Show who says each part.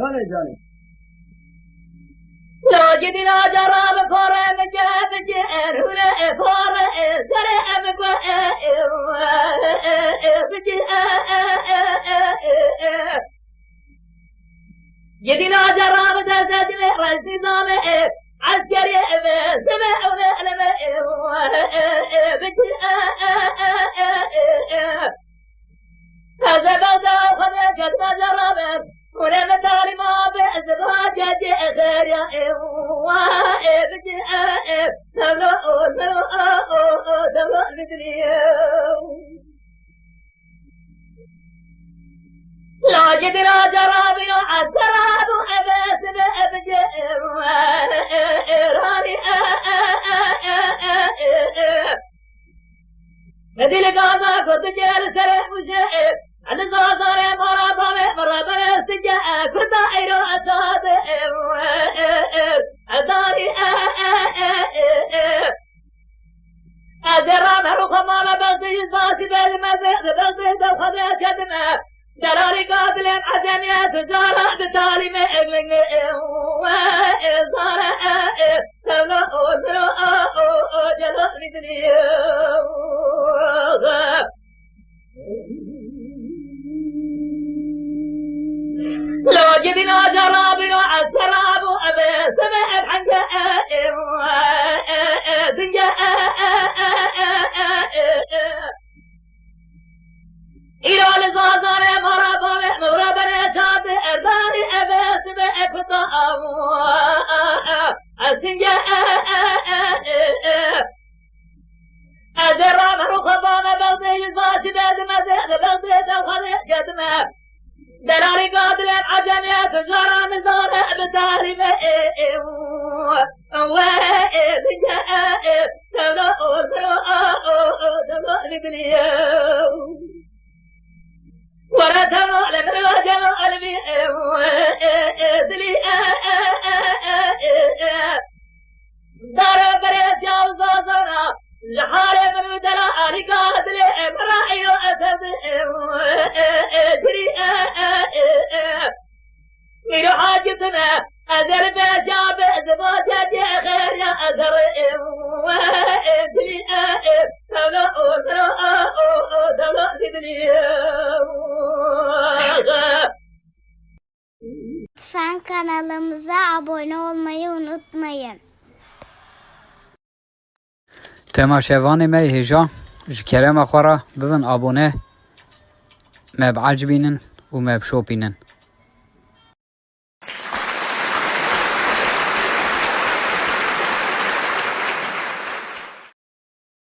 Speaker 1: خانه جانی
Speaker 2: لاجد لا جراب فرم جاب جهر فرم سرم جدنا جراب دزل رأس دامه عسكري سمعون لما هذا بعد خذ جد جراب ولما تالي ما بزواج خير يا لا جد لا جراب يا الجراب أبس راني هذه لقاما كنت جال سرح مشاعر عن الزوازار مرابا استجاء كنت عيرو أصاب أداري أزرام هروخ ماما بغضي الزاسي بالمزيد بغضي دوخذي جدمه دراري قابلين عجمية تجارة بتالي مئلن وإزارة سولا أوزرو جلو مثلي لو جدنا جرابي السراب أبي سمع بحنجة زنجة إلى لزازار مرابنا شاب أرباني أبي سمع بطاو الزنجة أدرام رخبانا بغضي يزاشي بيد مزيد بغضي دوخذي جدمه دراري قادر عجمية تجارة نزارة بتالي سولا ورثنا لمن وجمع قلبي دار بريد جاو زازنا لحالي من ودرا رقاد لي براعي وأسد جري ميلو حاجتنا أزر بجاب زباجة خير يا أزر جري سولا سولا سيدني
Speaker 3: Lütfen kanalımıza abone olmayı unutmayın.
Speaker 4: تماشاواني مي هجا جكرم أخورا بفن أبونه ما بعجبينن وما بشوبينن